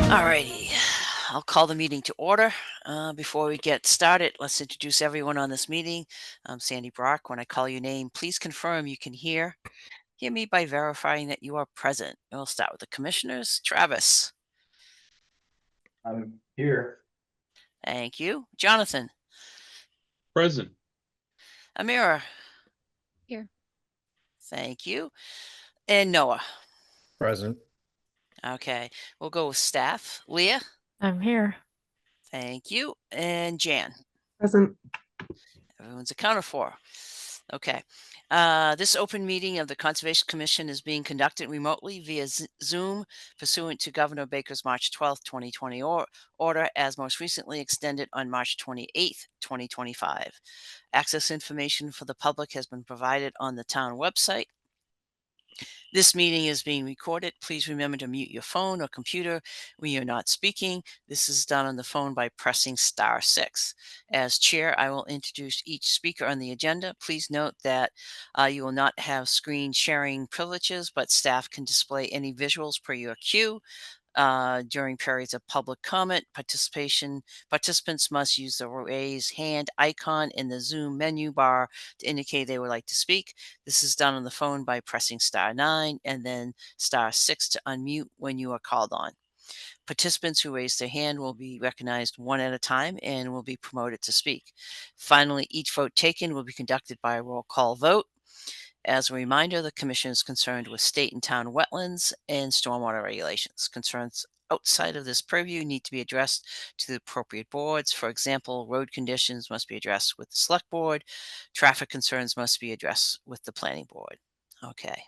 Alrighty, I'll call the meeting to order. Before we get started, let's introduce everyone on this meeting. I'm Sandy Brock. When I call your name, please confirm you can hear me by verifying that you are present. We'll start with the commissioners. Travis. I'm here. Thank you. Jonathan. Present. Amira. Here. Thank you. And Noah. Present. Okay, we'll go with staff. Leah. I'm here. Thank you. And Jan. Present. Everyone's accounted for. Okay. This open meeting of the Conservation Commission is being conducted remotely via Zoom pursuant to Governor Baker's March 12th, 2020 order, as most recently extended on March 28th, 2025. Access information for the public has been provided on the town website. This meeting is being recorded. Please remember to mute your phone or computer when you're not speaking. This is done on the phone by pressing *6. As chair, I will introduce each speaker on the agenda. Please note that you will not have screen sharing privileges, but staff can display any visuals per your cue. During periods of public comment, participants must use the raise hand icon in the Zoom menu bar to indicate they would like to speak. This is done on the phone by pressing *9 and then *6 to unmute when you are called on. Participants who raise their hand will be recognized one at a time and will be promoted to speak. Finally, each vote taken will be conducted by a roll call vote. As a reminder, the Commission is concerned with state and town wetlands and stormwater regulations. Concerns outside of this purview need to be addressed to the appropriate boards. For example, road conditions must be addressed with the Select Board. Traffic concerns must be addressed with the Planning Board. Okay.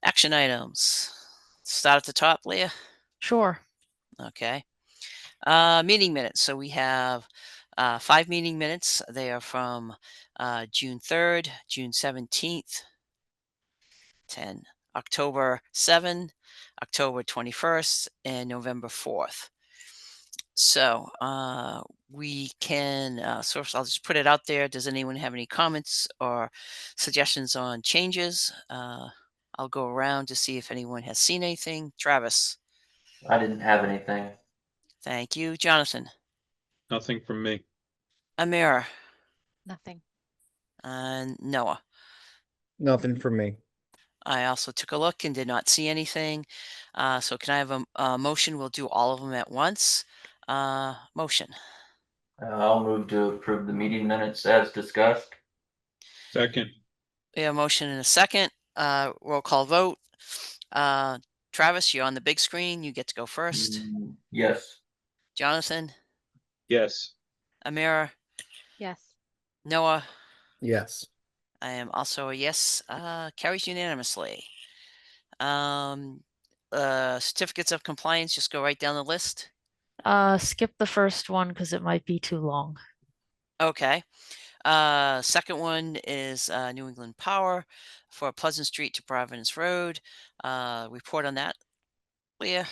Action items. Start at the top, Leah. Sure. Okay. Meeting minutes. So we have 5 meeting minutes. They are from June 3rd, June 17th, 10, October 7, October 21st, and November 4th. So we can, so I'll just put it out there. Does anyone have any comments or suggestions on changes? I'll go around to see if anyone has seen anything. Travis. I didn't have anything. Thank you. Jonathan. Nothing from me. Amira. Nothing. And Noah. Nothing from me. I also took a look and did not see anything. So can I have a motion? We'll do all of them at once. Motion. I'll move to approve the meeting minutes as discussed. Second. We have a motion and a second. Roll call vote. Travis, you're on the big screen. You get to go first. Yes. Jonathan. Yes. Amira. Yes. Noah. Yes. I am also a yes. Carries unanimously. Certificates of compliance, just go right down the list. Skip the first one because it might be too long. Okay. Second one is New England Power for Pleasant Street to Providence Road. Report on that, Leah.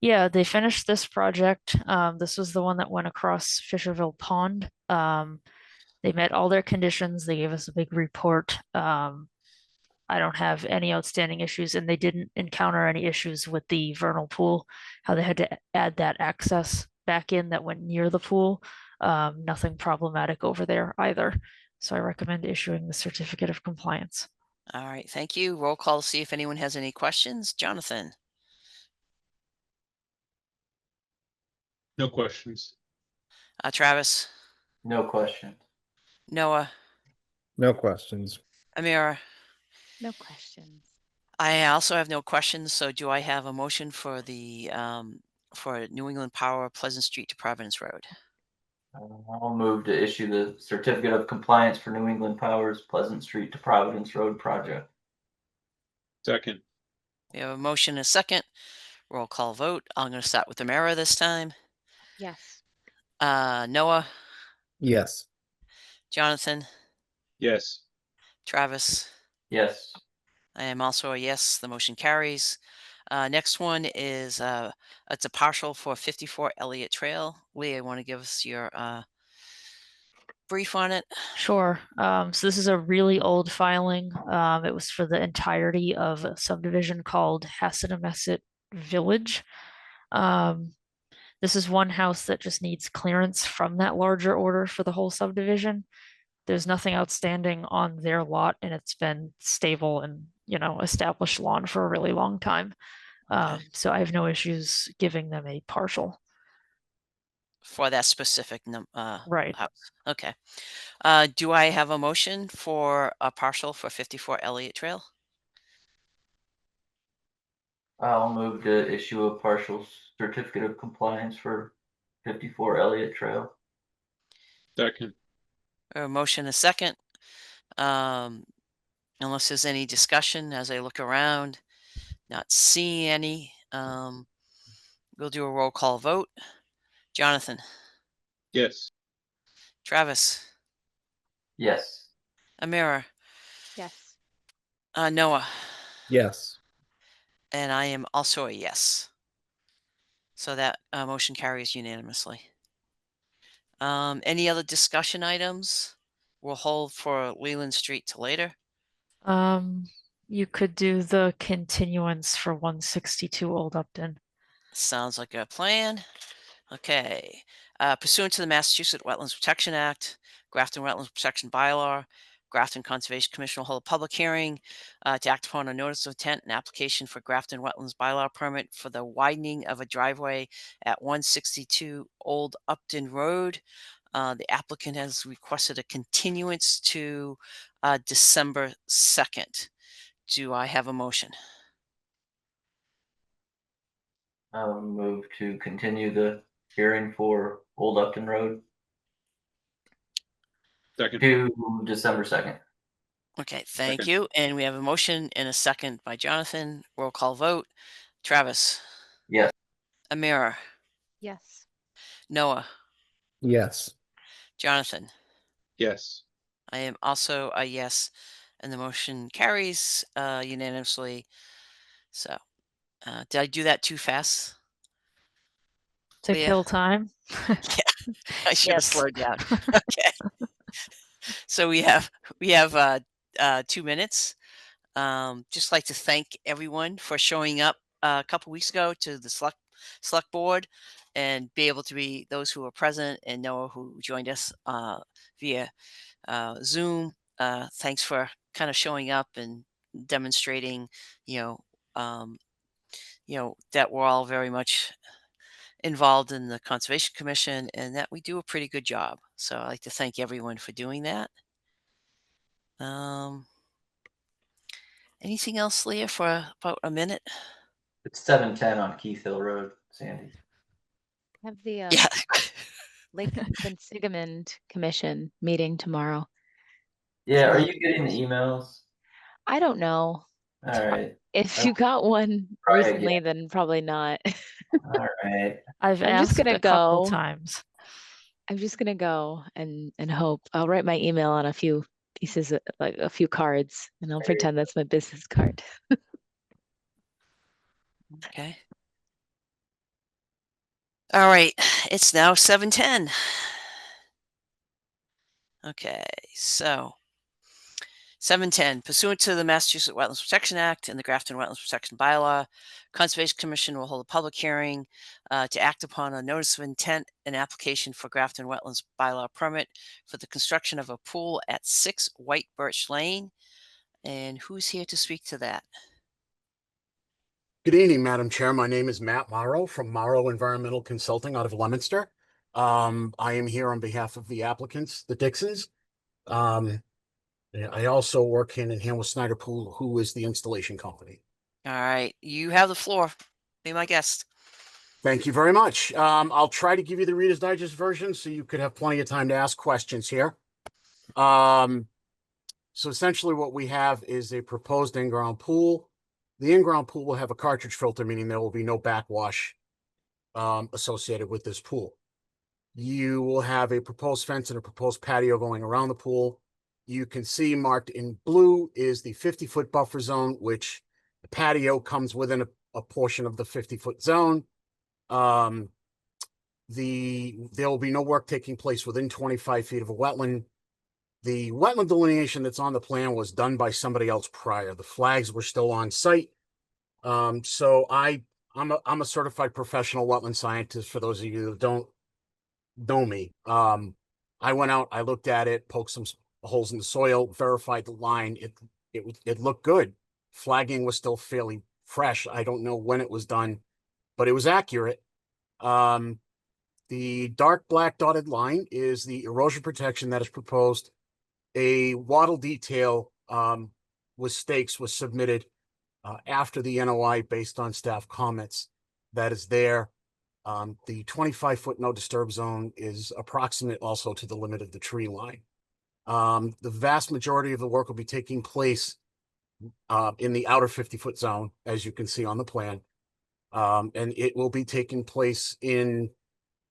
Yeah, they finished this project. This was the one that went across Fisherville Pond. They met all their conditions. They gave us a big report. I don't have any outstanding issues, and they didn't encounter any issues with the vernal pool, how they had to add that access back in that went near the pool. Nothing problematic over there either. So I recommend issuing the certificate of compliance. All right, thank you. Roll call to see if anyone has any questions. Jonathan. No questions. Travis. No question. Noah. No questions. Amira. No questions. I also have no questions. So do I have a motion for the for New England Power Pleasant Street to Providence Road? I'll move to issue the certificate of compliance for New England Power's Pleasant Street to Providence Road project. Second. We have a motion and a second. Roll call vote. I'm going to start with Amira this time. Yes. Noah. Yes. Jonathan. Yes. Travis. Yes. I am also a yes. The motion carries. Next one is it's a partial for 54 Elliott Trail. Lee, I want to give us your brief on it. Sure. So this is a really old filing. It was for the entirety of a subdivision called Hassanamesset Village. This is one house that just needs clearance from that larger order for the whole subdivision. There's nothing outstanding on their lot, and it's been stable and, established lawn for a really long time. Okay. So I have no issues giving them a partial. For that specific Right. house. Okay. Do I have a motion for a partial for 54 Elliott Trail? I'll move to issue a partial certificate of compliance for 54 Elliott Trail. Second. A motion, a second. Unless there's any discussion as I look around, not seeing any. We'll do a roll call vote. Jonathan, Yes. Travis, Yes. Amira, Yes. Noah, Yes. and I am also a yes. So that motion carries unanimously. Any other discussion items? We'll hold for Leland Street to later. You could do the continuance for 162 Old Upton. Sounds like a plan. Okay. Pursuant to the Massachusetts Wetlands Protection Act, Grafton Wetlands Protection Bylaw, Grafton Conservation Commission will hold a public hearing to act upon a notice of intent and application for Grafton Wetlands Bylaw permit for the widening of a driveway at 162 Old Upton Road. The applicant has requested a continuance to December 2nd. Do I have a motion? I'll move to continue the hearing for Old Upton Road Second. to December 2nd. Okay, thank Second. you. And we have a motion and a second by Jonathan. Roll call vote. Travis, Yes. Amira, Yes. Noah, Yes. Jonathan. Yes. I am also a yes, and the motion carries unanimously. So, did I do that too fast? To Leah? kill time. I should have Yes. slowed down. Okay. So we have 2 minutes. Just like to thank everyone for showing up a couple weeks ago to the select board and be able to be those who were present and Noah who joined us via Zoom. Thanks for kind of showing up and demonstrating, that we're all very much involved in the Conservation Commission and that we do a pretty good job. So I'd like to thank everyone for doing that. Anything else, Leah, for about a minute? It's 7:10 on Keith Hill Road, Sandy. Have the Yeah. Lake Quinsigamond Commission meeting tomorrow. Yeah, are you getting the emails? I don't know. All right. If you got one Try recently, then probably not. All right. I've I'm just asked gonna a couple go. times. I'm just gonna go and hope. I'll write my email on a few pieces, like a few cards, and I'll There you pretend that's my business card. Okay. All right. It's now 7:10. Okay. So 7:10. Pursuant to the Massachusetts Wetlands Protection Act and the Grafton Wetlands Protection Bylaw, Conservation Commission will hold a public hearing to act upon a notice of intent and application for Grafton Wetlands Bylaw permit for the construction of a pool at 6 White Birch Lane. And who's here to speak to that? Good evening, Madam Chair. My name is Matt Morrow from Morrow Environmental Consulting out of Leominster. I am here on behalf of the applicants, the Dixons. I also work hand in hand with Snyder Pool, who is the installation company. All right. You have the floor. Be my guest. Thank you very much. I'll try to give you the Reader's Digest version so you could have plenty of time to ask questions here. So essentially what we have is a proposed in-ground pool. The in-ground pool will have a cartridge filter, meaning there will be no backwash associated with this pool. You will have a proposed fence and a proposed patio going around the pool. You can see marked in blue is the 50-foot buffer zone, which the patio comes within a portion of the 50-foot zone. There will be no work taking place within 25 feet of a wetland. The wetland delineation that's on the plan was done by somebody else prior. The flags were still on site. So I I'm a certified professional wetland scientist. For those of you that don't know me, I went out, I looked at it, poked some holes in the soil, verified the line. It looked good. Flagging was still fairly fresh. I don't know when it was done, but it was accurate. The dark black dotted line is the erosion protection that is proposed. A wattle detail with stakes was submitted after the NOI based on staff comments. That is there. The 25-foot no disturb zone is approximate also to the limit of the tree line. The vast majority of the work will be taking place in the outer 50-foot zone, as you can see on the plan. And it will be taking place in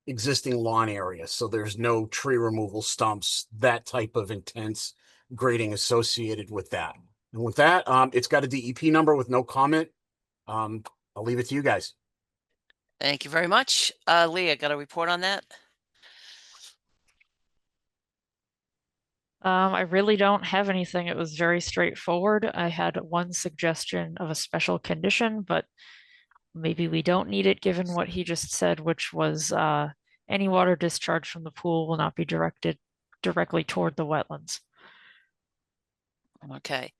existing lawn area. So there's no tree removal, stumps, that type of intense grading associated with that. And with that, it's got a DEP number with no comment. I'll leave it to you guys. Thank you very much. Leah, got a report on that? I really don't have anything. It was very straightforward. I had one suggestion of a special condition, but maybe we don't need it given what he just said, which was any water discharge from the pool will not be directed directly toward the wetlands. Okay.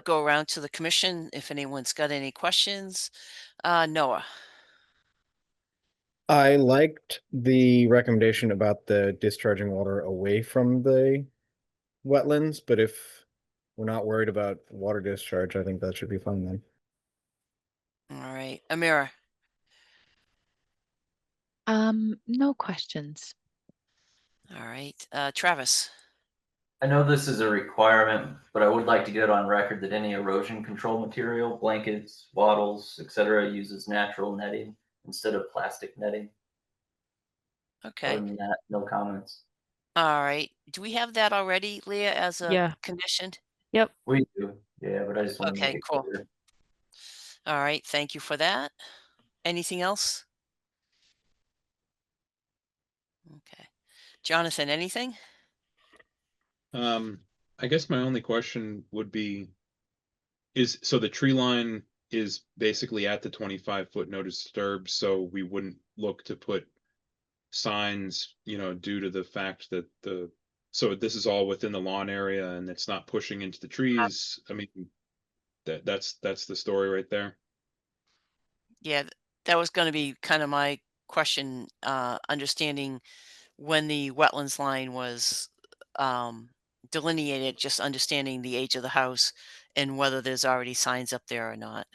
Go around to the commission if anyone's got any questions. Noah. I liked the recommendation about the discharging water away from the wetlands, but if we're not worried about water discharge, I think that should be fine then. All right. Amira. No questions. All right. Travis. I know this is a requirement, but I would like to get on record that any erosion control material, blankets, wattles, etc., uses natural netting instead of plastic netting. Okay. Other than that, no comments. All right. Do we have that already, Leah, as a Yeah. condition? Yep. We do, yeah, but I just want to Okay, make it cool. clear. All right. Thank you for that. Anything else? Okay. Jonathan, anything? I guess my only question would be, so the tree line is basically at the 25-foot no disturb, so we wouldn't look to put signs, due to the fact that so this is all within the lawn area and it's not pushing into the trees. I mean, that's the story right there. Yeah, that was going to be kind of my question, understanding when the wetlands line was delineated, just understanding the age of the house and whether there's already signs up there or not.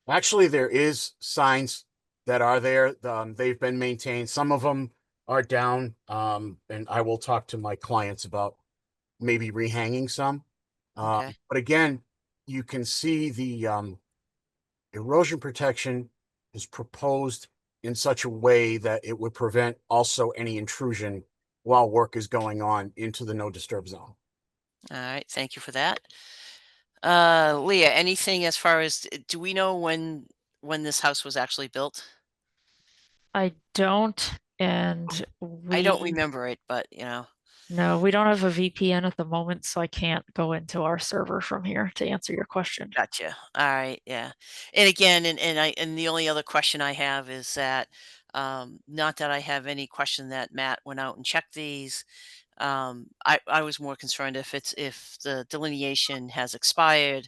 Actually, there is signs that are there. They've been maintained. Some of them are down. And I will talk to my clients about maybe rehanging some. Okay. But again, you can see the erosion protection is proposed in such a way that it would prevent also any intrusion while work is going on into the no disturb zone. All right. Thank you for that. Leah, anything as far as, do we know when this house was actually built? I don't, and I don't we remember it, but no, we don't have a VPN at the moment, so I can't go into our server from here to answer your question. Gotcha. All right. Yeah. And again, and the only other question I have is that, not that I have any question that Matt went out and checked these. I was more concerned if the delineation has expired.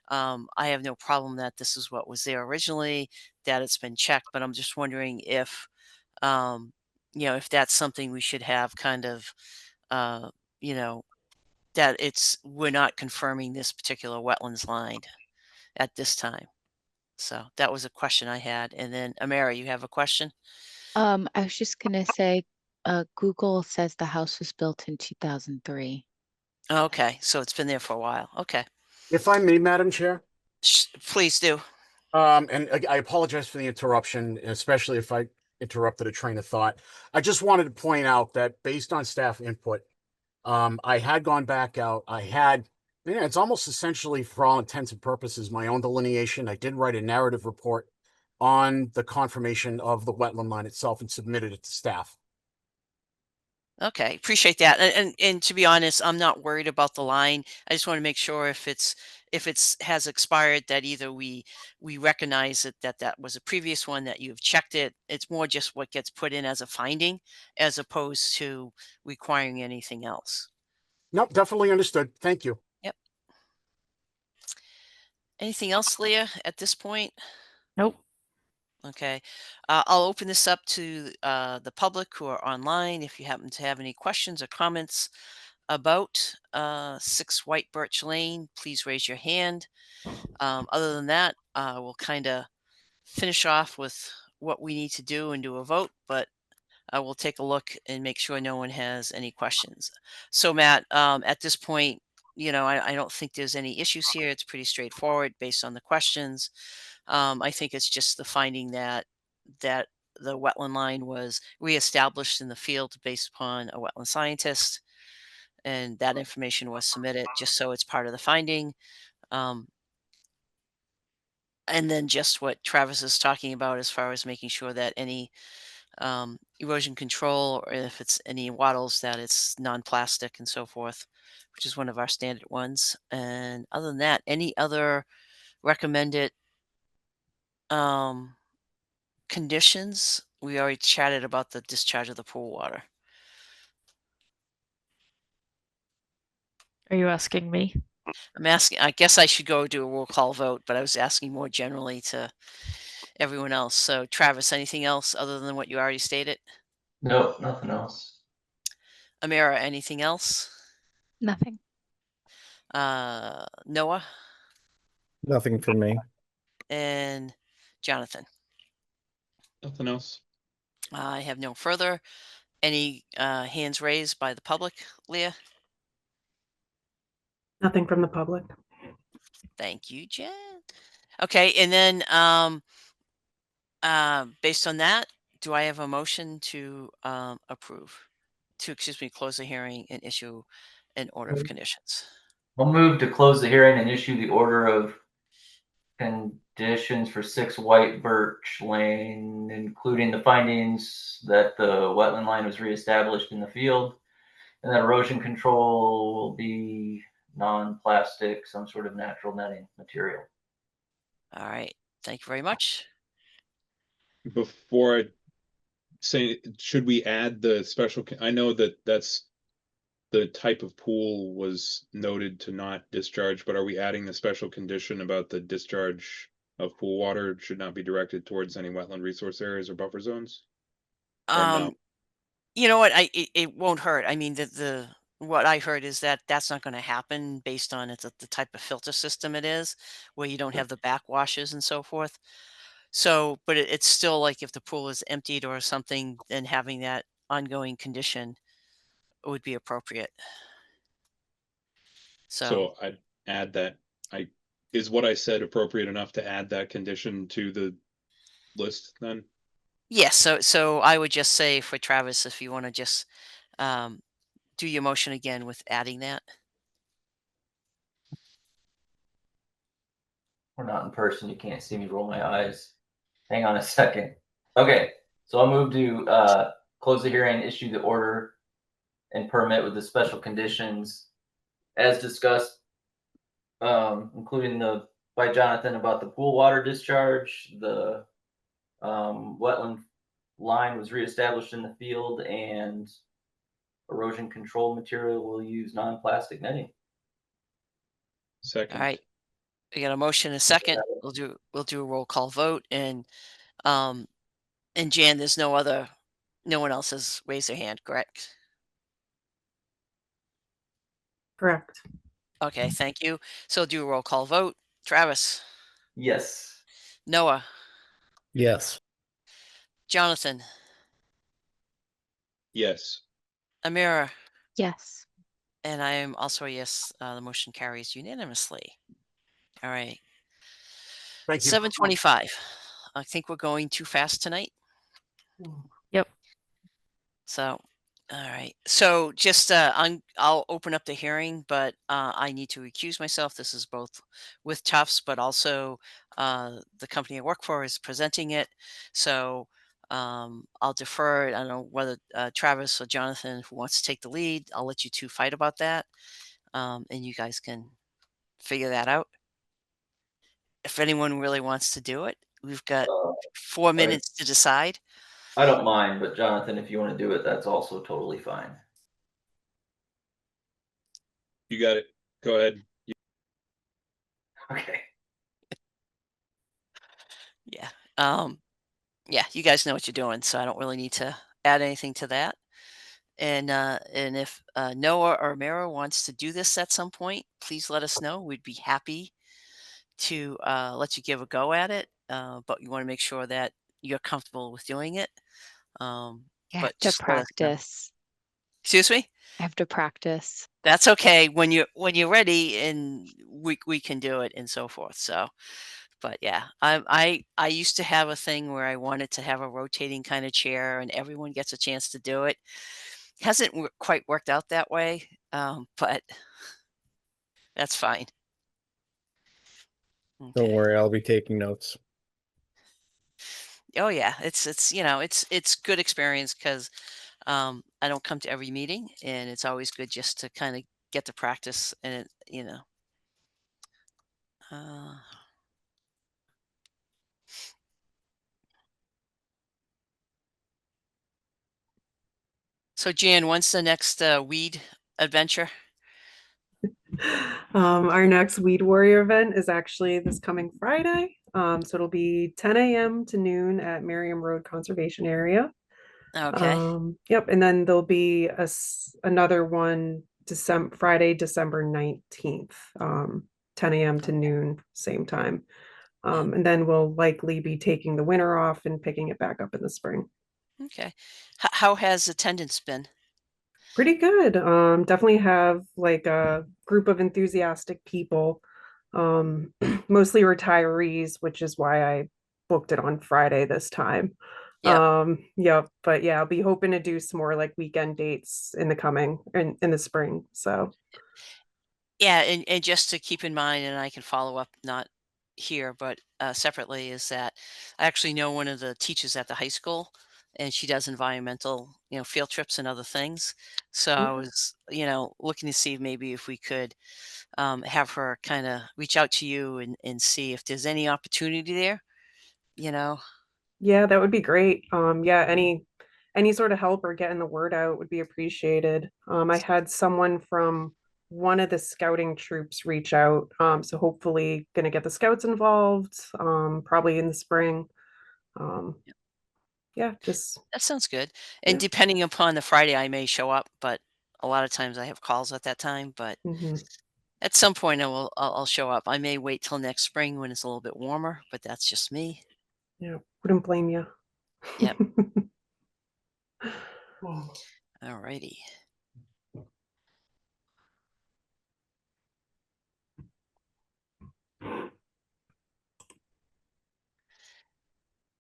I have no problem that this is what was there originally, that it's been checked, but I'm just wondering if that's something we should have kind of, uh, you know, that we're not confirming this particular wetlands line at this time. So that was a question I had. And then Amara, you have a question? I was just gonna say, Google says the house was built in 2003. Okay, so it's been there for a while. Okay, If I may, Madam Chair. please do. And I apologize for the interruption, especially if I interrupted a train of thought. I just wanted to point out that based on staff input, I had gone back out. It's almost essentially for all intents and purposes, my own delineation. I did write a narrative report on the confirmation of the wetland line itself and submitted it to staff. Okay, appreciate that. And to be honest, I'm not worried about the line. I just want to make sure if it's has expired that either we recognize that was a previous one, that you've checked it. It's more just what gets put in as a finding as opposed to requiring anything else. Nope, definitely understood. Thank you. Yep. Anything else, Leah, at this point? Nope. Okay. I'll open this up to the public who are online. If you happen to have any questions or comments about 6 White Birch Lane, please raise your hand. Other than that, we'll kind of finish off with what we need to do and do a vote, but I will take a look and make sure no one has any questions. So, Matt, at this point, I don't think there's any issues here. It's pretty straightforward based on the questions. I think it's just the finding that the wetland line was reestablished in the field based upon a wetland scientist, and that information was submitted just so it's part of the finding. Um, and then just what Travis is talking about as far as making sure that any erosion control, or if it's any wattles, that it's non-plastic and so forth, which is one of our standard ones. And other than that, any other recommended um, conditions? We already chatted about the discharge of the pool water. Are you asking me? I'm asking, I guess I should go do a roll call vote, but I was asking more generally to everyone else. So, Travis, anything else other than what you already stated? Nope, nothing else. Amira, anything else? Nothing. Noah Nothing from me. and Jonathan. Nothing else. I have no further. Any hands raised by the public, Leah? Nothing from the public. Thank you, Jen. Okay, and then based on that, do I have a motion to close the hearing and issue an order of conditions? I'll move to close the hearing and issue the order of conditions for 6 White Birch Lane, including the findings that the wetland line was reestablished in the field and that erosion control will be non-plastic, some sort of natural netting material. All right, thank you very much. Before I say, should we add the special, I know that that's the type of pool was noted to not discharge, but are we adding the special condition about the discharge of pool water should not be directed towards any wetland resource areas or buffer zones? Or no? You know what? It won't hurt. I mean, the what I heard is that that's not going to happen based on the type of filter system it is, where you don't have the backwashes and so forth. So, but it's still like if the pool is emptied or something, then having that ongoing condition would be appropriate. So, So I'd add that, is what I said appropriate enough to add that condition to the list then? yes. So I would just say for Travis, if you want to just do your motion again with adding that. We're not in person. You can't see me roll my eyes. Hang on a second. Okay, so I'll move to close the hearing, issue the order and permit with the special conditions as discussed, including by Jonathan about the pool water discharge, the wetland line was reestablished in the field, and erosion control material will use non-plastic netting. Second. All right. We got a motion and a second. We'll do a roll call vote, and Jan, there's no one else has raised their hand, correct? Correct. Okay, thank you. So do a roll call vote. Travis, Yes. Noah, Yes. Jonathan, Yes. Amira, Yes. and I am also a yes. The motion carries unanimously. All right. Thank you. 7:25. I think we're going too fast tonight. Yep. So, all right. So just I'll open up the hearing, but I need to recuse myself. This is both with Tufts, but also the company I work for is presenting it. So I'll defer. I don't know whether Travis or Jonathan, who wants to take the lead. I'll let you two fight about that, and you guys can figure that out. If anyone really wants to do it, we've got Uh, 4 I- minutes to decide. I don't mind, but Jonathan, if you want to do it, that's also totally fine. You got it. Go ahead. Okay. Yeah. Yeah, you guys know what you're doing, so I don't really need to add anything to that. And if Noah or Mira wants to do this at some point, please let us know. We'd be happy to let you give a go at it. But you want to make sure that you're comfortable with doing it. You have But to just let us know. practice. Excuse me? I have to practice. That's okay when you're ready and we can do it and so forth. So, but yeah, I used to have a thing where I wanted to have a rotating kind of chair and everyone gets a chance to do it. Hasn't quite worked out that way, but that's fine. Don't Okay. worry, I'll be taking notes. Oh yeah, it's it's good experience because I don't come to every meeting, and it's always good just to kind of get to practice and it. Uh, so Jan, when's the next weed adventure? Our next Weed Warrior event is actually this coming Friday. So it'll be 10 a.m. to noon at Merriam Road Conservation Area. Okay. Yep, and then there'll be another one Friday, December 19th, 10 a.m. to noon, same time. And then we'll likely be taking the winter off and picking it back up in the spring. Okay. How has attendance been? Pretty good. Definitely have like a group of enthusiastic people, mostly retirees, which is why I booked it on Friday this time. Yep. Yep, but yeah, I'll be hoping to do some more like weekend dates in the spring. So Yeah, and just to keep in mind, and I can follow up not here, but separately, is that I actually know one of the teachers at the high school, and she does environmental, field trips and other things. So I okay. was, looking to see maybe if we could have her kind of reach out to you and see if there's any opportunity there. You know, Yeah, that would be great. Yeah, any sort of help or getting the word out would be appreciated. I had someone from one of the scouting troops reach out. So hopefully gonna get the scouts involved, probably in the spring. Um, yeah, just that sounds good. And yeah. depending upon the Friday, I may show up, but a lot of times I have calls at that time. But Hmm. at some point, I'll show up. I may wait till next spring when it's a little bit warmer, but that's just me. Yeah, wouldn't blame you. Yep. Alrighty.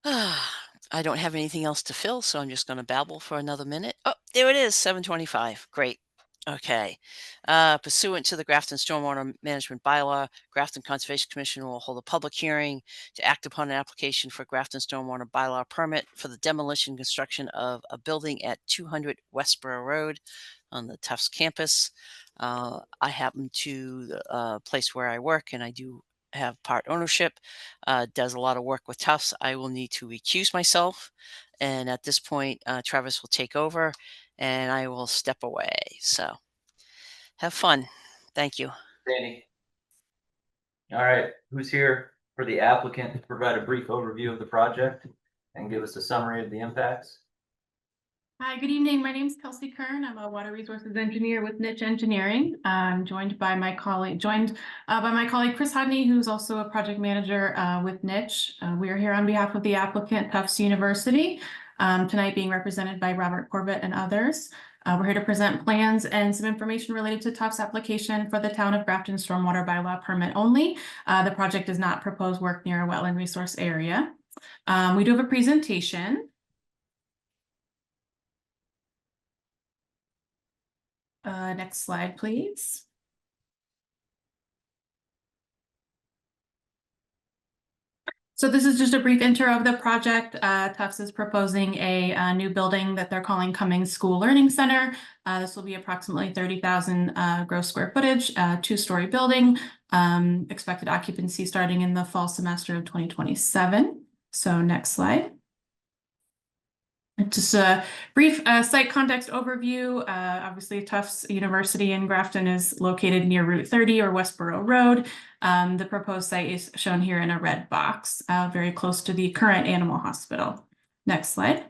I don't have anything else to fill, so I'm just going to babble for another minute. Oh, there it is, 7:25. Great. Okay. Pursuant to the Grafton Stormwater Management Bylaw, Grafton Conservation Commission will hold a public hearing to act upon an application for Grafton Stormwater Bylaw permit for the demolition and construction of a building at 200 Westboro Road on the Tufts campus. I happen to the place where I work, and I do have part ownership. Does a lot of work with Tufts. I will need to recuse myself, and at this point, Travis will take over, and I will step away. So have fun. Thank you. Danny. All right, who's here for the applicant to provide a brief overview of the project and give us a summary of the impacts? Hi, good evening. My name is Kelsey Kern. I'm a water resources engineer with Niche Engineering. I'm joined by my colleague Chris Hodney, who's also a project manager with Niche. We are here on behalf of the applicant Tufts University, tonight being represented by Robert Corbett and others. We're here to present plans and some information related to Tufts application for the town of Grafton Stormwater Bylaw permit only. The project does not propose work near a wetland resource area. We do have a presentation. Next slide, please. So this is just a brief intro of the project. Tufts is proposing a new building that they're calling Cummings School Learning Center. This will be approximately 30,000 gross square footage, 2-story building. Expected occupancy starting in the fall semester of 2027. So next slide. Just a brief site context overview. Obviously, Tufts University in Grafton is located near Route 30 or Westboro Road. The proposed site is shown here in a red box, very close to the current animal hospital. Next slide.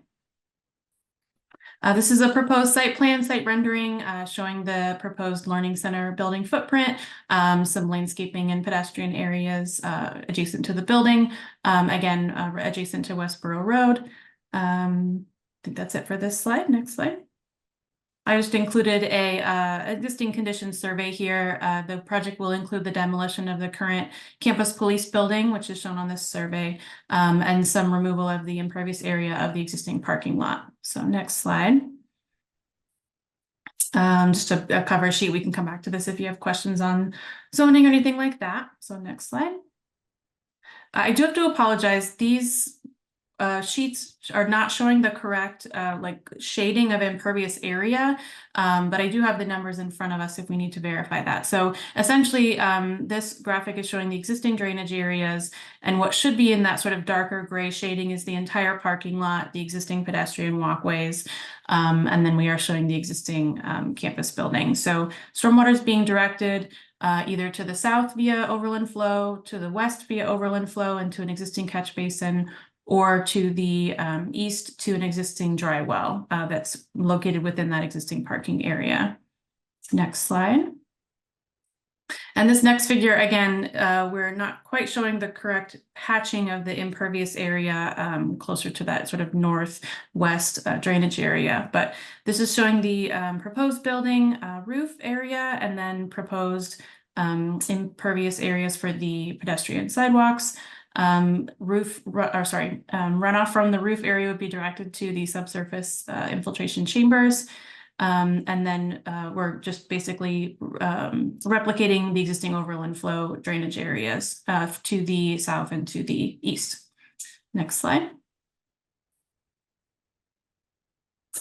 This is a proposed site plan, site rendering, showing the proposed learning center building footprint, some landscaping and pedestrian areas adjacent to the building, again, adjacent to Westboro Road. I think that's it for this slide. Next slide. I just included a existing conditions survey here. The project will include the demolition of the current campus police building, which is shown on this survey, and some removal of the impervious area of the existing parking lot. So next slide. Just a cover sheet. We can come back to this if you have questions on zoning or anything like that. So next slide. I do have to apologize. These sheets are not showing the correct like shading of impervious area, but I do have the numbers in front of us if we need to verify that. So essentially, this graphic is showing the existing drainage areas, and what should be in that sort of darker gray shading is the entire parking lot, the existing pedestrian walkways, and then we are showing the existing campus building. So stormwater is being directed either to the south via overland flow, to the west via overland flow, and to an existing catch basin, or to the east to an existing dry well that's located within that existing parking area. Next slide. And this next figure, again, we're not quite showing the correct hatching of the impervious area closer to that sort of northwest drainage area. But this is showing the proposed building roof area, and then proposed impervious areas for the pedestrian sidewalks. Runoff from the roof area would be directed to the subsurface infiltration chambers. And then we're just basically replicating the existing overland flow drainage areas to the south and to the east. Next slide.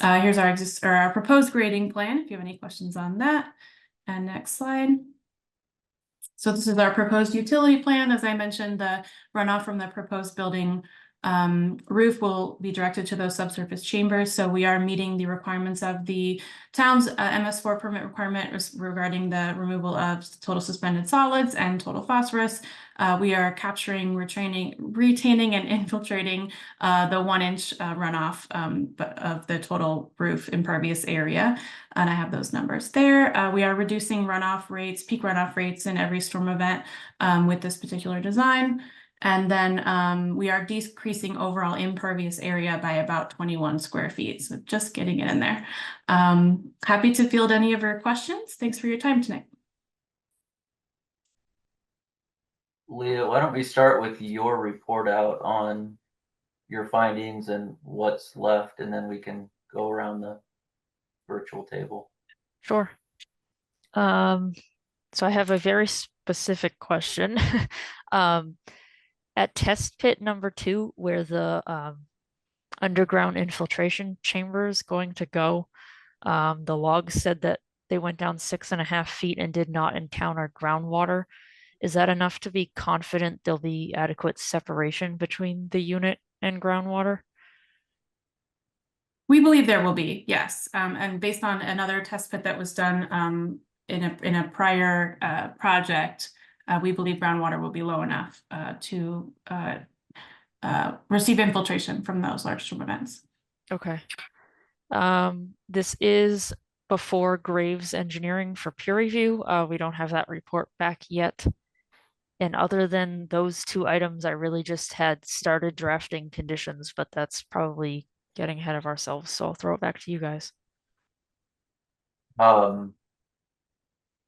Here's our proposed grading plan, if you have any questions on that. And next slide. So this is our proposed utility plan. As I mentioned, the runoff from the proposed building roof will be directed to those subsurface chambers. So we are meeting the requirements of the town's MS4 permit requirement regarding the removal of total suspended solids and total phosphorus. We are capturing, retaining and infiltrating the 1-inch runoff of the total roof impervious area. And I have those numbers there. We are reducing runoff rates, peak runoff rates in every storm event with this particular design. And then we are decreasing overall impervious area by about 21 square feet. So just getting it in there. Happy to field any of your questions. Thanks for your time tonight. Leah, why don't we start with your report out on your findings and what's left, and then we can go around the virtual table. Sure. So I have a very specific question. At test pit number 2, where the underground infiltration chamber is going to go, the logs said that they went down 6.5 feet and did not encounter groundwater. Is that enough to be confident there'll be adequate separation between the unit and groundwater? We believe there will be, yes. And based on another test pit that was done in a prior project, we believe groundwater will be low enough to receive infiltration from those large storm events. Okay. This is before Graves Engineering for peer review. We don't have that report back yet. And other than those 2 items, I really just had started drafting conditions, but that's probably getting ahead of ourselves. So I'll throw it back to you guys. I'll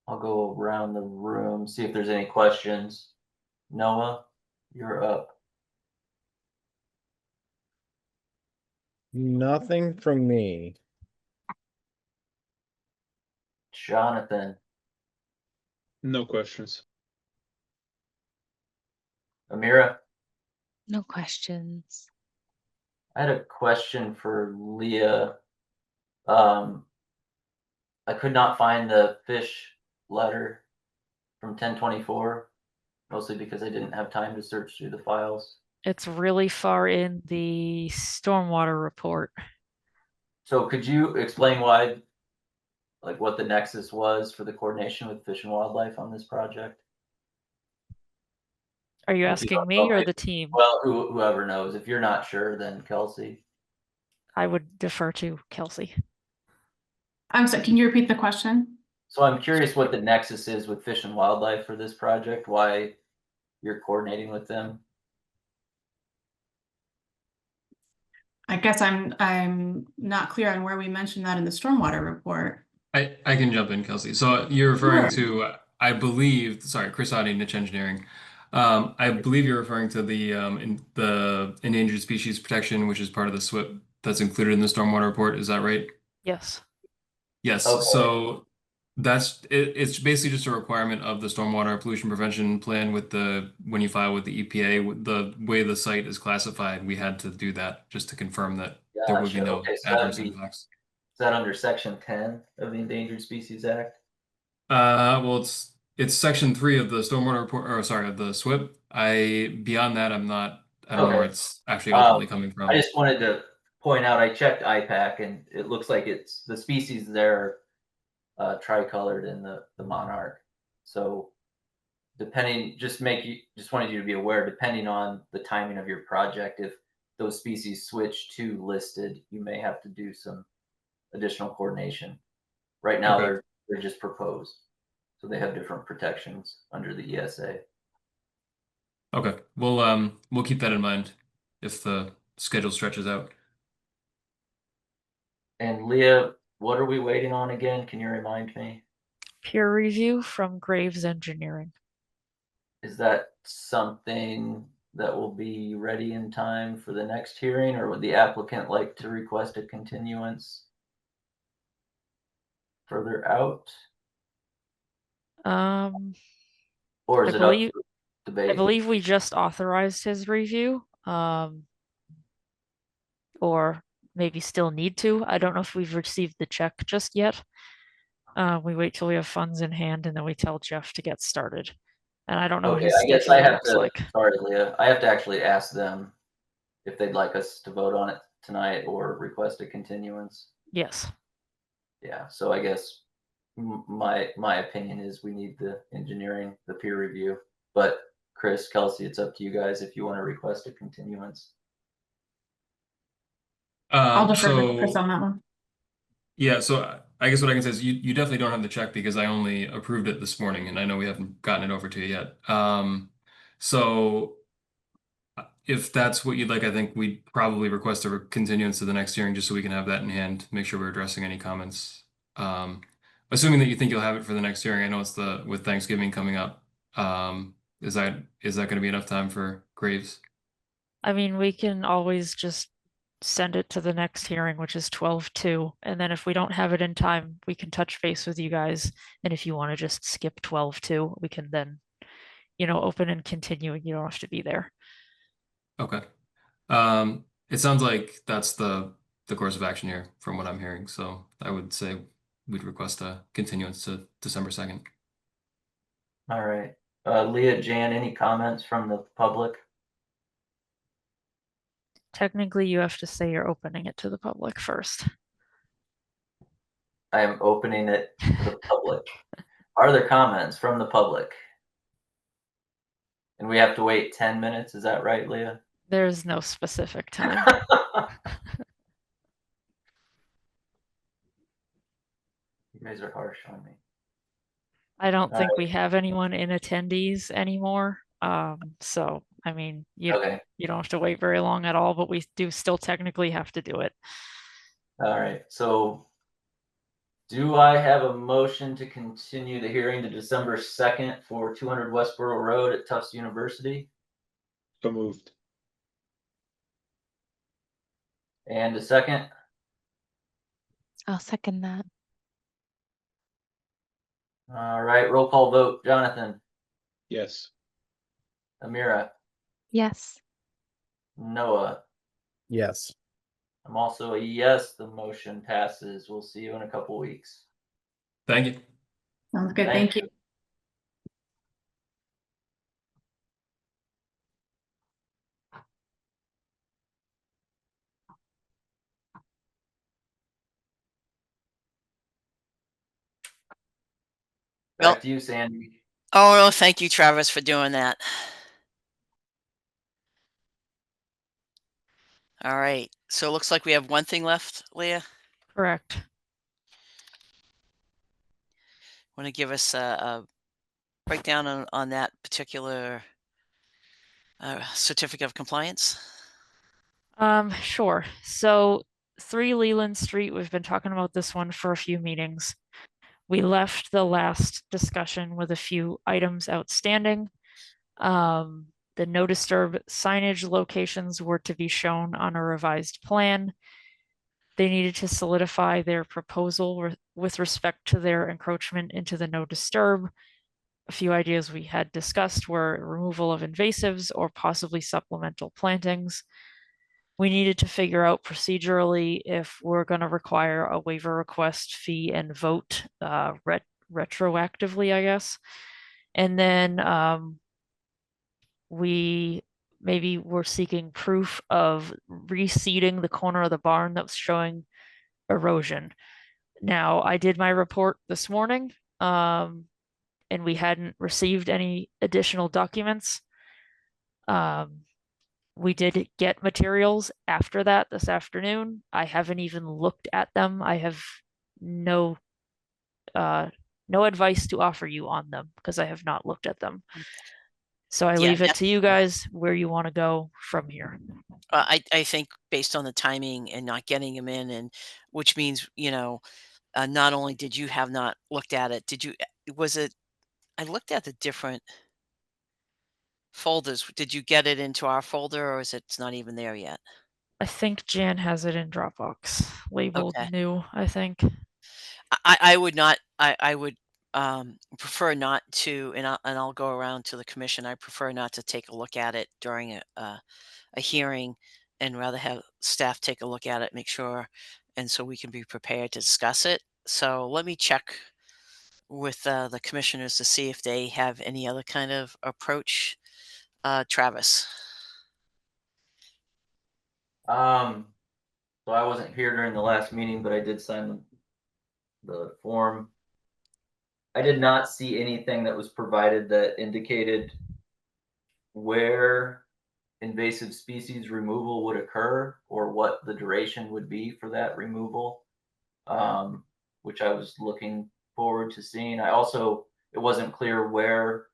go around the room, see if there's any questions. Noah, you're up. Nothing from me. Jonathan, No questions. Amira, No questions. I had a question for Leah. I could not find the fish letter from 1024, mostly because I didn't have time to search through the files. It's really far in the stormwater report. So could you explain why, like what the nexus was for the coordination with Fish and Wildlife on this project? Are you If you asking don't me know, or maybe- the team? Well, whoever knows. If you're not sure, then Kelsey. I would defer to Kelsey. I'm sorry, can you repeat the question? So I'm curious what the nexus is with Fish and Wildlife for this project, why you're coordinating with them. I guess I'm not clear on where we mentioned that in the stormwater report. I can jump in, Kelsey. So you're referring to, I believe, sorry, Chris Audi, Niche Engineering. I believe you're referring to the endangered species protection, which is part of the SWIP that's included in the stormwater report. Is that right? Yes. Yes. Okay. So that's it, it's basically just a requirement of the stormwater pollution prevention plan with when you file with the EPA, with the way the site is classified, we had to do that just to confirm that there would be Gotcha. no Okay, so that'd adverse be- impacts. Is that under Section 10 of the Endangered Species Act? Well, it's section 3 of the stormwater report, or sorry, of the SWIP. Beyond that, I don't know where Okay. it's actually ultimately coming from. I just wanted to point out, I checked IPAC and it looks like it's the species there tricolored in the monarch. So depending, just wanted you to be aware, depending on the timing of your project, if those species switch to listed, you may have to do some additional coordination. Right now, Okay. they're just proposed. So they have different protections under the ESA. Okay, we'll keep that in mind if the schedule stretches out. And Leah, what are we waiting on again? Can you remind me? Peer review from Graves Engineering. Is that something that will be ready in time for the next hearing, or would the applicant like to request a continuance further out? Or is I it up believe for debate? I believe we just authorized his review. Or maybe still need to. I don't know if we've received the check just yet. We wait till we have funds in hand and then we tell Jeff to get started. And I don't know what Okay, his I guess schedule I have looks to, like. sorry, Leah, I have to actually ask them if they'd like us to vote on it tonight or request a continuance. Yes. Yeah, so I guess my opinion is we need the engineering, the peer review. But Chris, Kelsey, it's up to you guys if you want to request a continuance. I'll defer to So Chris on that one. yeah, so I guess what I can say is you definitely don't have the check because I only approved it this morning and I know we haven't gotten it over to you yet. So if that's what you'd like, I think we'd probably request a continuance to the next hearing just so we can have that in hand, make sure we're addressing any comments. Assuming that you think you'll have it for the next hearing, I know it's with Thanksgiving coming up. Is that going to be enough time for Graves? I mean, we can always just send it to the next hearing, which is 12/2. And then if we don't have it in time, we can touch base with you guys. And if you want to just skip 12/2, we can then, open and continue and you don't have to be there. Okay. It sounds like that's the course of action here from what I'm hearing. So I would say we'd request a continuance to December 2nd. All right. Leah, Jan, any comments from the public? Technically, you have to say you're opening it to the public first. I am opening it to the public. Are there comments from the public? And we have to wait 10 minutes, is that right, Leah? There's no specific time. You guys are harsh on me. I don't All think right. we have anyone in attendees anymore. So I mean, you Okay. you don't have to wait very long at all, but we do still technically have to do it. All right. So do I have a motion to continue the hearing to December 2nd for 200 Westboro Road at Tufts University? So moved. And a second? I'll second that. All right. Roll call vote. Jonathan, Yes. Amira, Yes. Noah. Yes. I'm also a yes. The motion passes. We'll see you in a couple weeks. Thank you. Sounds good. Thank Thank you. Well- Back to you, Sandy. Oh, no, thank you, Travis, for doing that. All right. So it looks like we have one thing left, Leah. Correct. Want to give us a breakdown on that particular certificate of compliance? Sure. So 3 Leland Street, we've been talking about this one for a few meetings. We left the last discussion with a few items outstanding. The no disturb signage locations were to be shown on a revised plan. They needed to solidify their proposal with respect to their encroachment into the no disturb. A few ideas we had discussed were removal of invasives or possibly supplemental plantings. We needed to figure out procedurally if we're going to require a waiver request fee and vote retroactively, I guess. And then we maybe were seeking proof of reseeding the corner of the barn that was showing erosion. Now, I did my report this morning, and we hadn't received any additional documents. We did get materials after that this afternoon. I haven't even looked at them. I have no advice to offer you on them because I have not looked at them. So I Yeah, leave it to you guys where you want to go from here. I think based on the timing and not getting them in, and which means, not only did you have not looked at it, I looked at the different folders. Did you get it into our folder, or is it's not even there yet? I think Jan has it in Dropbox, labeled Okay. new, I think. I would not, I would prefer not to, and I'll go around to the commission. I prefer not to take a look at it during a hearing, and rather have staff take a look at it, make sure, and so we can be prepared to discuss it. So let me check with the commissioners to see if they have any other kind of approach. Travis. So I wasn't here during the last meeting, but I did sign the form. I did not see anything that was provided that indicated where invasive species removal would occur or what the duration would be for that removal, which I was looking forward to seeing. It wasn't clear where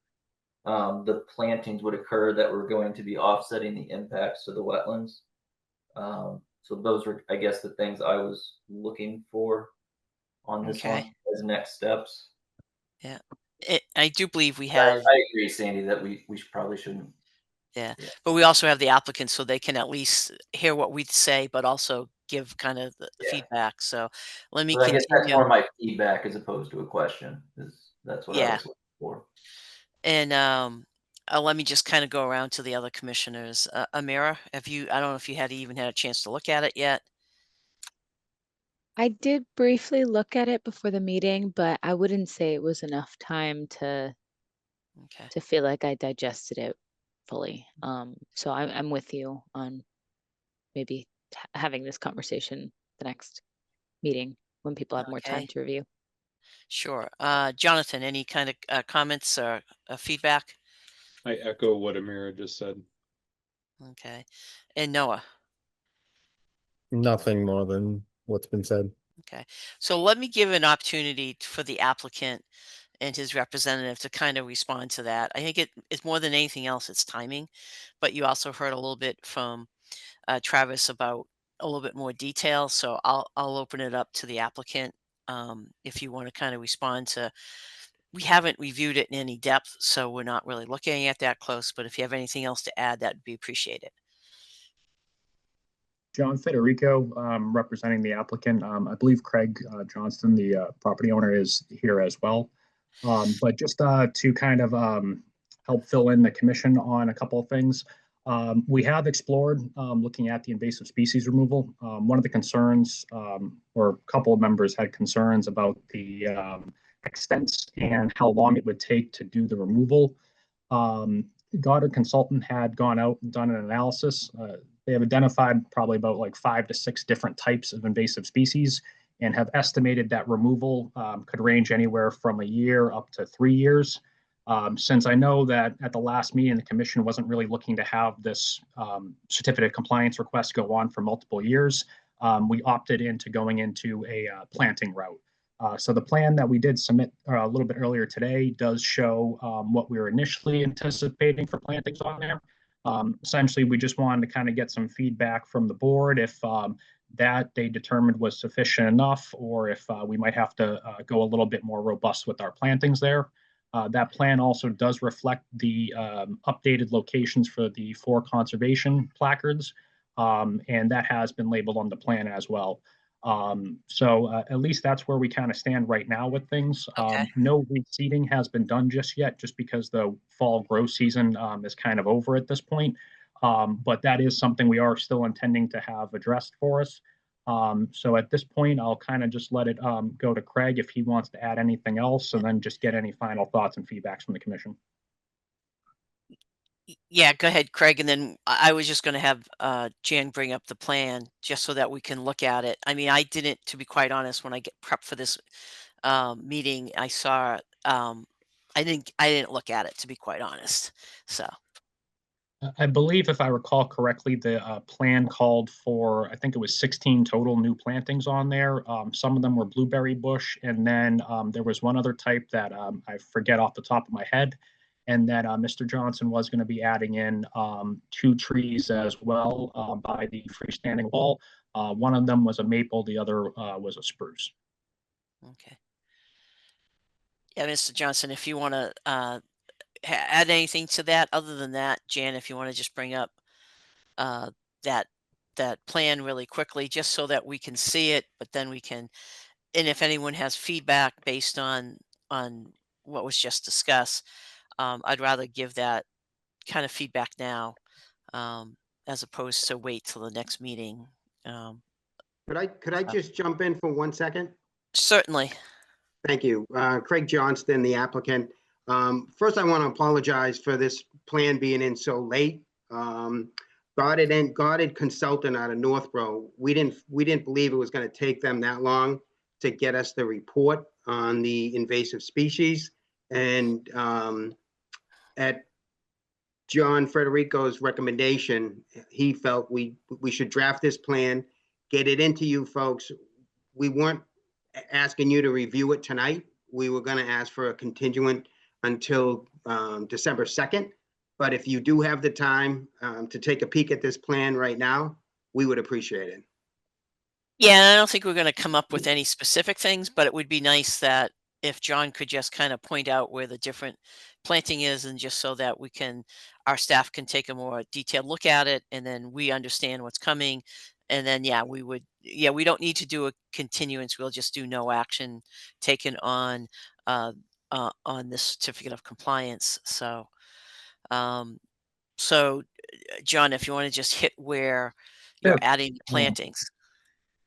the plantings would occur that were going to be offsetting the impacts to the wetlands. So those were, I guess, the things I was looking for on this one as next steps. Yeah, I do believe we I have. agree, Sandy, that we probably shouldn't. Yeah, but we also have the applicants, so they can at least hear what we say, but also give kind of the feedback. So let me So I guess that's continue. more my feedback as opposed to a question. That's what I was looking for. And let me just kind of go around to the other commissioners. Amira, I don't know if you had even had a chance to look at it yet. I did briefly look at it before the meeting, but I wouldn't say it was enough time to feel like I digested it fully. So I'm with you on maybe having this conversation the next meeting when people have more time to review. Sure. Jonathan, any kind of comments or feedback? I echo what Amira just said. Okay. And Noah? Nothing more than what's been said. Okay. So let me give an opportunity for the applicant and his representative to kind of respond to that. I think it's more than anything else, it's timing. But you also heard a little bit from Travis about a little bit more detail. So I'll open it up to the applicant if you want to kind of respond to. We haven't reviewed it in any depth, so we're not really looking at that close. But if you have anything else to add, that'd be appreciated. John Federico, representing the applicant. I believe Craig Johnston, the property owner, is here as well. But just to kind of help fill in the commission on a couple of things. We have explored looking at the invasive species removal. One of the concerns, or a couple of members had concerns about the extents and how long it would take to do the removal. Goddard Consultant had gone out and done an analysis. They have identified probably about like 5 to 6 different types of invasive species and have estimated that removal could range anywhere from a year up to 3 years. Since I know that at the last meeting, the commission wasn't really looking to have this certificate of compliance request go on for multiple years, we opted into going into a planting route. So the plan that we did submit a little bit earlier today does show what we were initially anticipating for plantings on there. Essentially, we just wanted to kind of get some feedback from the board if that they determined was sufficient enough, or if we might have to go a little bit more robust with our plantings there. That plan also does reflect the updated locations for the 4 conservation placards, and that has been labeled on the plan as well. So at least that's where we kind of stand right now with things. Okay. No reseeding has been done just yet, just because the fall growth season is kind of over at this point. But that is something we are still intending to have addressed for us. So at this point, I'll kind of just let it go to Craig if he wants to add anything else, and then just get any final thoughts and feedbacks from the commission. Yeah, go ahead, Craig. And then I was just going to have Jan bring up the plan just so that we can look at it. I mean, I didn't, to be quite honest, when I get prepped for this meeting, I saw I didn't look at it, to be quite honest. So I believe, if I recall correctly, the plan called for, I think it was 16 total new plantings on there. Some of them were blueberry bush, and then there was one other type that I forget off the top of my head. And then Mr. Johnson was going to be adding in 2 trees as well by the freestanding wall. One of them was a maple, the other was a spruce. okay. Yeah, Mr. Johnson, if you want to add anything to that, other than that, Jan, if you want to just bring up that plan really quickly, just so that we can see it, but then we can, and if anyone has feedback based on what was just discussed, I'd rather give that kind of feedback now, as opposed to wait till the next meeting. Could I just jump in for 1 second? Certainly. Thank you. Craig Johnston, the applicant. First, I want to apologize for this plan being in so late. Goddard Consultant out of Northborough, we didn't believe it was going to take them that long to get us the report on the invasive species. And at John Federico's recommendation, he felt we should draft this plan, get it into you folks. We weren't asking you to review it tonight. We were going to ask for a continuance until December 2nd. But if you do have the time to take a peek at this plan right now, we would appreciate it. Yeah, I don't think we're going to come up with any specific things, but it would be nice that if John could just kind of point out where the different planting is, and just so that our staff can take a more detailed look at it, and then we understand what's coming. And then, we don't need to do a continuance. We'll just do no action taken on this certificate of compliance. So, John, if you want to just hit where you're adding the plantings.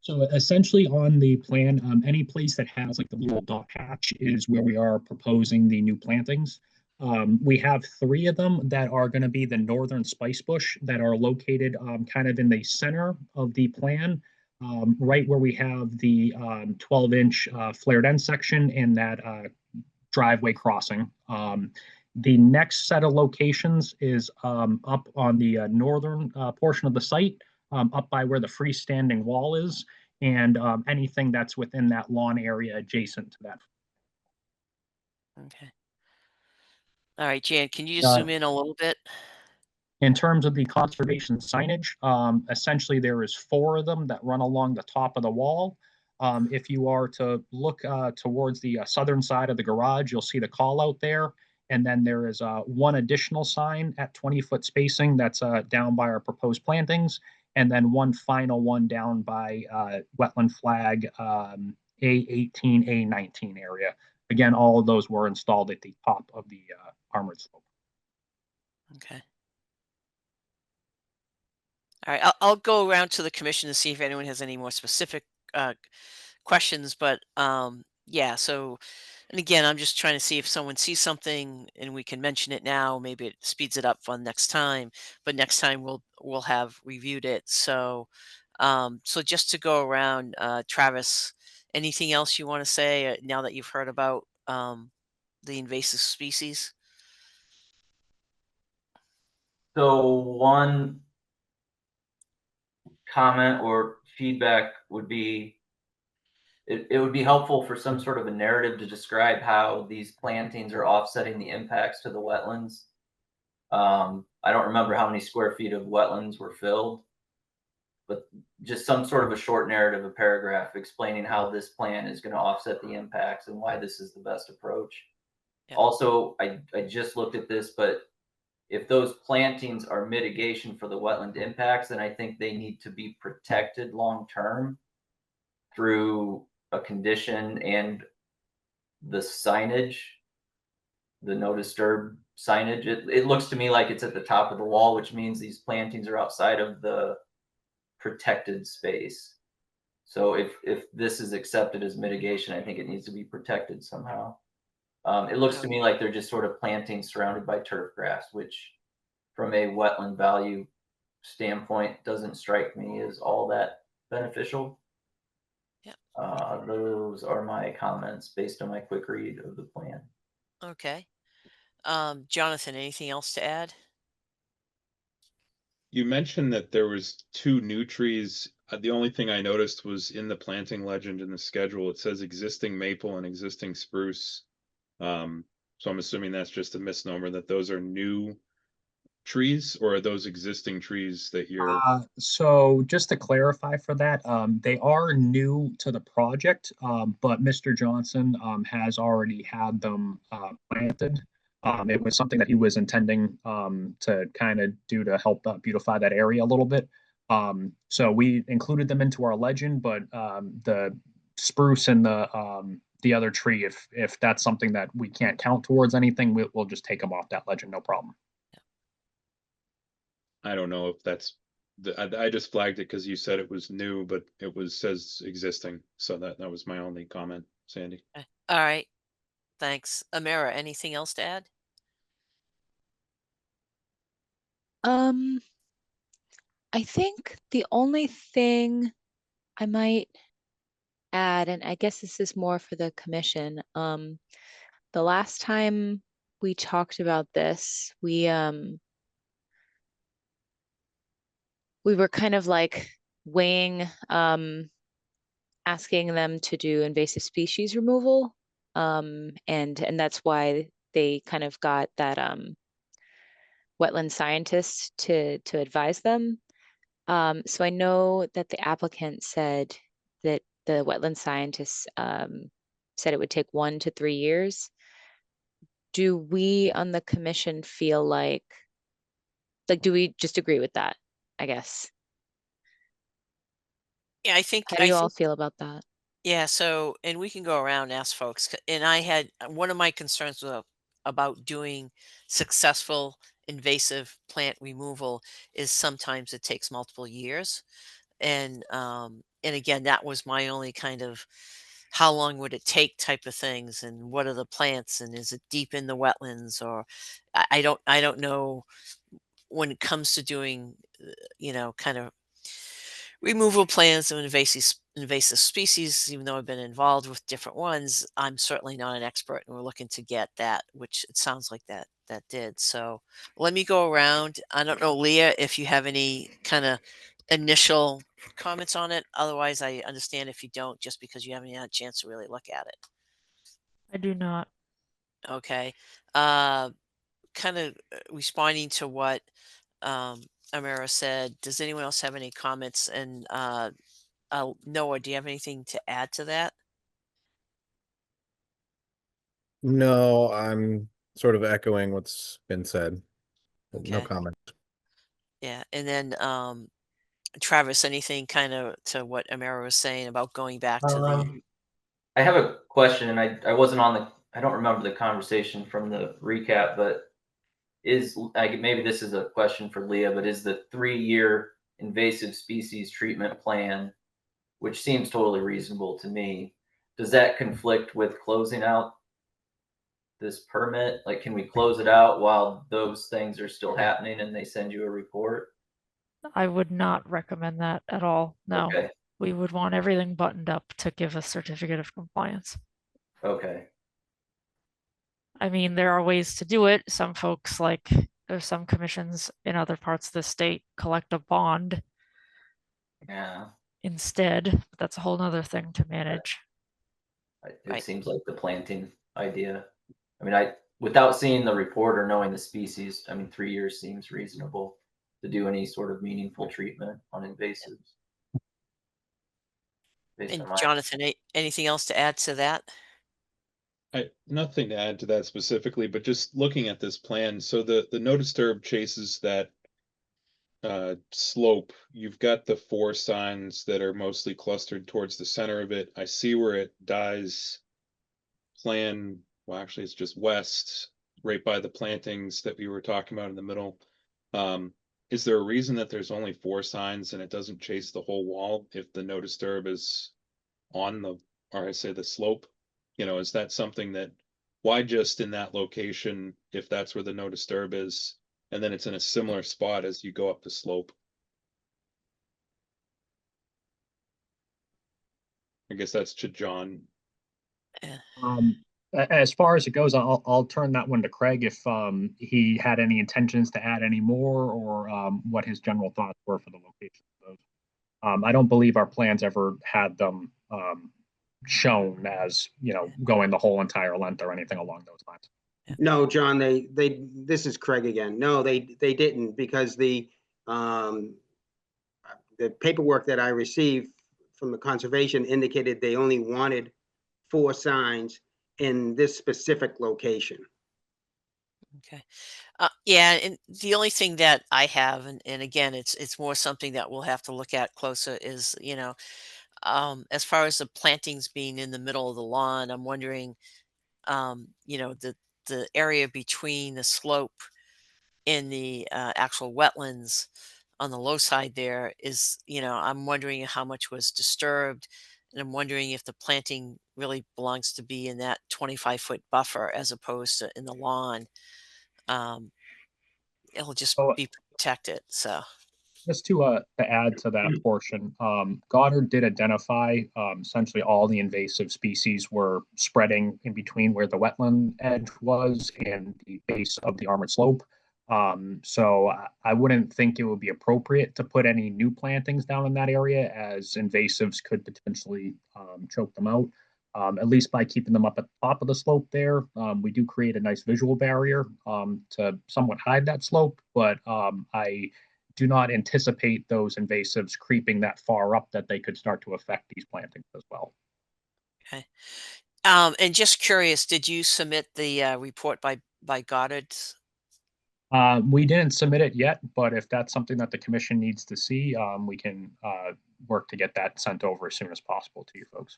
So essentially on the plan, any place that has like the little dot hatch is where we are proposing the new plantings. We have 3 of them that are going to be the northern spice bush that are located kind of in the center of the plan, right where we have the 12-inch flared end section and that driveway crossing. The next set of locations is up on the northern portion of the site, up by where the freestanding wall is, and anything that's within that lawn area adjacent to that. Okay. All right, Jan, can you just zoom in a little bit? In terms of the conservation signage, essentially there is 4 of them that run along the top of the wall. If you are to look towards the southern side of the garage, you'll see the call out there. And then there is 1 additional sign at 20-foot spacing that's down by our proposed plantings. And then 1 final one down by wetland flag A18, A19 area. Again, all of those were installed at the top of the armored slope. Okay. All right, I'll go around to the commission to see if anyone has any more specific questions, but yeah, so, and again, I'm just trying to see if someone sees something and we can mention it now, maybe it speeds it up for next time, but next time we'll have reviewed it. So so just to go around, Travis, anything else you want to say now that you've heard about the invasive species? So one comment or feedback would be, it would be helpful for some sort of a narrative to describe how these plantings are offsetting the impacts to the wetlands. I don't remember how many square feet of wetlands were filled, but just some sort of a short narrative, a paragraph explaining how this plan is going to offset the impacts and why this is the best approach. Yeah. Also, I just looked at this, but if those plantings are mitigation for the wetland impacts, then I think they need to be protected long-term through a condition and the signage, the no disturb signage. It looks to me like it's at the top of the wall, which means these plantings are outside of the protected space. So if this is accepted as mitigation, I think it needs to be protected somehow. It looks to me like they're just sort of planting surrounded by turf grass, which from a wetland value standpoint doesn't strike me as all that beneficial. Yeah. Those are my comments based on my quick read of the plan. Okay. Jonathan, anything else to add? You mentioned that there was 2 new trees. The only thing I noticed was in the planting legend in the schedule, it says existing maple and existing spruce. So I'm assuming that's just a misnomer, that those are new trees, or are those existing trees that you're? So just to clarify for that, they are new to the project, but Mr. Johnson has already had them planted. It was something that he was intending to kind of do to help beautify that area a little bit. So we included them into our legend, but the spruce and the other tree, if that's something that we can't count towards anything, we'll just take them off that legend, no problem. I don't know if that's I just flagged it because you said it was new, but it says existing. So that was my only comment, Sandy. All right. Thanks. Amira, anything else to add? I think the only thing I might add, and I guess this is more for the commission, the last time we talked about this, we were kind of like weighing asking them to do invasive species removal, and that's why they kind of got that wetland scientist to advise them. So I know that the applicant said that the wetland scientists said it would take 1 to 3 years. Do we on the commission feel like do we just agree with that, I guess? Yeah, I think How do you all feel about that? yeah, so and we can go around and ask folks. And I had one of my concerns about doing successful invasive plant removal is sometimes it takes multiple years. And again, that was my only kind of how long would it take type of things, and what are the plants, and is it deep in the wetlands, or I don't know when it comes to doing kind of removal plans of invasive species. Even though I've been involved with different ones, I'm certainly not an expert, and we're looking to get that, which it sounds like that did. So let me go around. I don't know, Leah, if you have any kind of initial comments on it. Otherwise, I understand if you don't, just because you haven't had a chance to really look at it. I do not. Okay. Kind of responding to what Amira said, does anyone else have any comments? And Noah, do you have anything to add to that? No, I'm sort of echoing what's been said. No Okay. comment. Yeah. And then Travis, anything kind of to what Amira was saying about going back to the I have a question, and I wasn't on I don't remember the conversation from the recap, but maybe this is a question for Leah, but is the 3-year invasive species treatment plan, which seems totally reasonable to me. Does that conflict with closing out this permit? Like, can we close it out while those things are still happening and they send you a report? I would not recommend that at all. No, Okay, we would want everything buttoned up to give a certificate of compliance. okay, I mean, there are ways to do it. Some folks, like there's some commissions in other parts of the state, collect a bond yeah. instead. That's a whole nother thing to manage. It Right. seems like the planting idea. I mean, without seeing the report or knowing the species, I mean, 3 years seems reasonable to do any sort of meaningful treatment on invasives. Based And on my, Jonathan, anything else to add to that? Nothing to add to that specifically, but just looking at this plan, so the no disturb chases that slope. You've got the 4 signs that are mostly clustered towards the center of it. I see where it dies plan, well, actually it's just west, right by the plantings that we were talking about in the middle. Is there a reason that there's only 4 signs and it doesn't chase the whole wall if the no disturb is on the, or I say the slope? You know, is that something that, why just in that location if that's where the no disturb is, and then it's in a similar spot as you go up the slope? I guess that's to John. As far as it goes, I'll turn that one to Craig if he had any intentions to add any more, or what his general thoughts were for the location of those. I don't believe our plans ever had them shown as, you know, going the whole entire length or anything along those lines. No, John, this is Craig again. No, they didn't, because the paperwork that I received from the conservation indicated they only wanted 4 signs in this specific location. Okay. Yeah, and the only thing that I have, and again, it's more something that we'll have to look at closer is, as far as the plantings being in the middle of the lawn, I'm wondering, the area between the slope and the actual wetlands on the low side there is, I'm wondering how much was disturbed. And I'm wondering if the planting really belongs to be in that 25-foot buffer as opposed to in the lawn. It'll just So be protected. So, just to add to that portion, Goddard did identify essentially all the invasive species were spreading in between where the wetland edge was and the base of the armored slope. So I wouldn't think it would be appropriate to put any new plantings down in that area, as invasives could potentially choke them out. At least by keeping them up at the top of the slope there, we do create a nice visual barrier to somewhat hide that slope, but I do not anticipate those invasives creeping that far up that they could start to affect these plantings as well. okay. And just curious, did you submit the report by Goddard? We didn't submit it yet, but if that's something that the commission needs to see, we can work to get that sent over as soon as possible to you folks.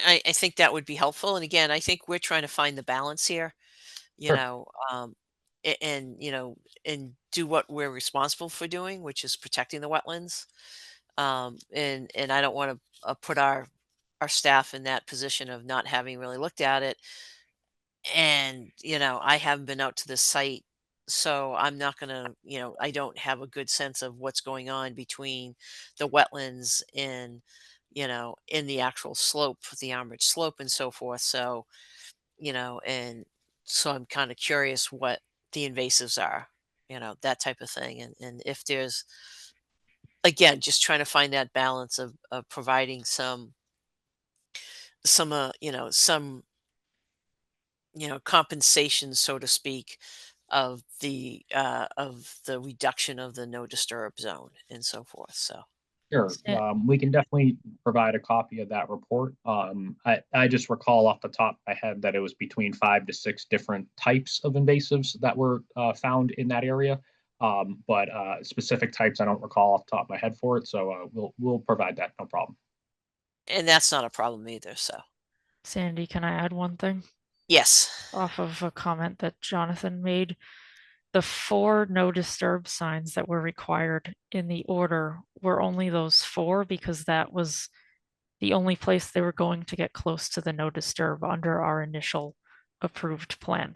I think that would be helpful. And again, I think we're trying to find the balance here, Sure. and do what we're responsible for doing, which is protecting the wetlands. And I don't want to put our staff in that position of not having really looked at it. And I haven't been out to the site, so I'm not gonna, I don't have a good sense of what's going on between the wetlands and in the actual slope, the armored slope and so forth. So and so I'm kind of curious what the invasives are, that type of thing. And if there's, again, just trying to find that balance of providing some compensation, so to speak, of the reduction of the no disturb zone and so forth. So Sure. Yeah. We can definitely provide a copy of that report. I just recall off the top of my head that it was between 5 to 6 different types of invasives that were found in that area. But specific types I don't recall off the top of my head for it. So we'll provide that, no problem. and that's not a problem either. So Sandy, can I add one thing yes. off of a comment that Jonathan made? the 4 no disturb signs that were required in the order were only those 4 because that was the only place they were going to get close to the no disturb under our initial approved plan.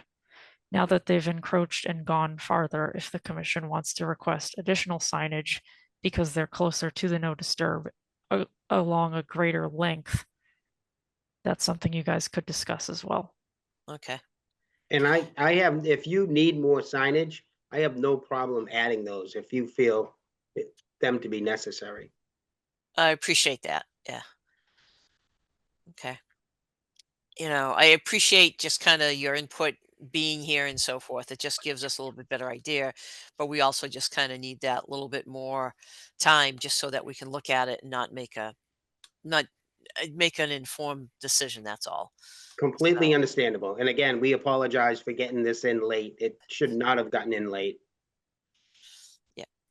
Now that they've encroached and gone farther, if the commission wants to request additional signage because they're closer to the no disturb along a greater length, that's something you guys could discuss as well. Okay. And I have, if you need more signage, I have no problem adding those if you feel them to be necessary. I appreciate that. Yeah. Okay. You know, I appreciate just kind of your input being here and so forth. It just gives us a little bit better idea, but we also just kind of need that little bit more time just so that we can look at it and not make an informed decision. That's all. Completely understandable. And again, we apologize for getting this in late. It should not have gotten in late.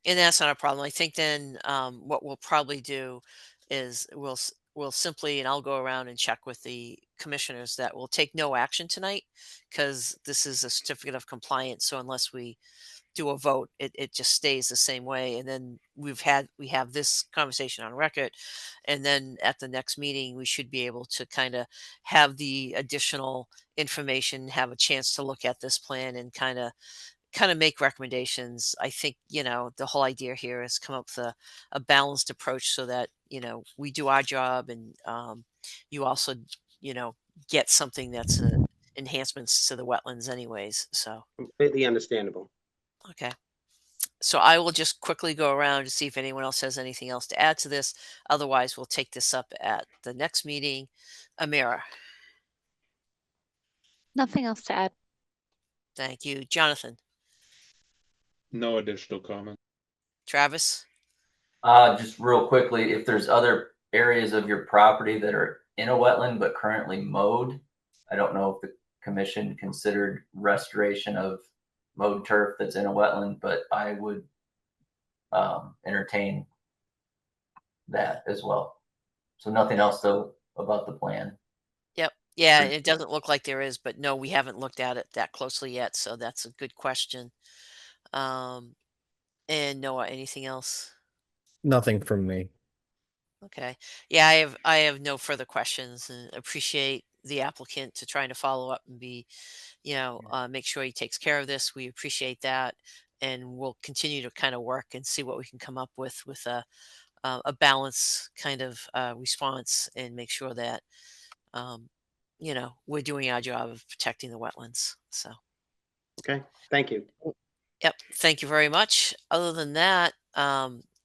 And that's not a problem. I think then what we'll probably do is we'll simply, and I'll go around and check with the commissioners that will take no action tonight because this is a certificate of compliance. So unless we do a vote, it just stays the same way. And then we have this conversation on record. And then at the next meeting, we should be able to kind of have the additional information, have a chance to look at this plan and kind of make recommendations. I think, the whole idea here is come up with a balanced approach so that, we do our job and you also, get something that's enhancements to the wetlands anyways. So, Completely understandable. okay. So I will just quickly go around to see if anyone else has anything else to add to this. Otherwise, we'll take this up at the next meeting. Amira, Nothing else to add. thank you. Jonathan, No additional comment. Travis, Just real quickly, if there's other areas of your property that are in a wetland but currently mowed, I don't know if the commission considered restoration of mowed turf that's in a wetland, but I would entertain that as well. So nothing else though about the plan. yep. Yeah, Great. it doesn't look like there is, but no, we haven't looked at it that closely yet. So that's a good question. And Noah, anything else? Nothing from me. Okay. Yeah, I have no further questions and appreciate the applicant to trying to follow up and be, make sure he takes care of this. We appreciate that. And we'll continue to kind of work and see what we can come up with a balance kind of response and make sure that, we're doing our job of protecting the wetlands. So, Okay, thank you. yep. Thank you very much. Other than that,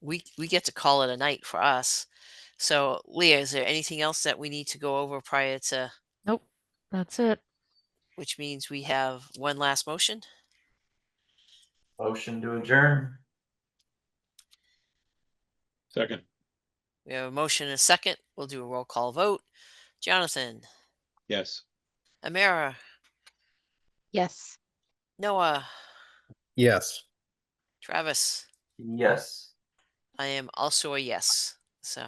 we get to call it a night for us. So, Leah, is there anything else that we need to go over prior to, Nope, that's it. which means we have one last motion? Motion to adjourn. Second. We have a motion and a second. We'll do a roll call vote. Jonathan, Yes. Amira, Yes. Noah, Yes. Travis. Yes. I am also a yes. So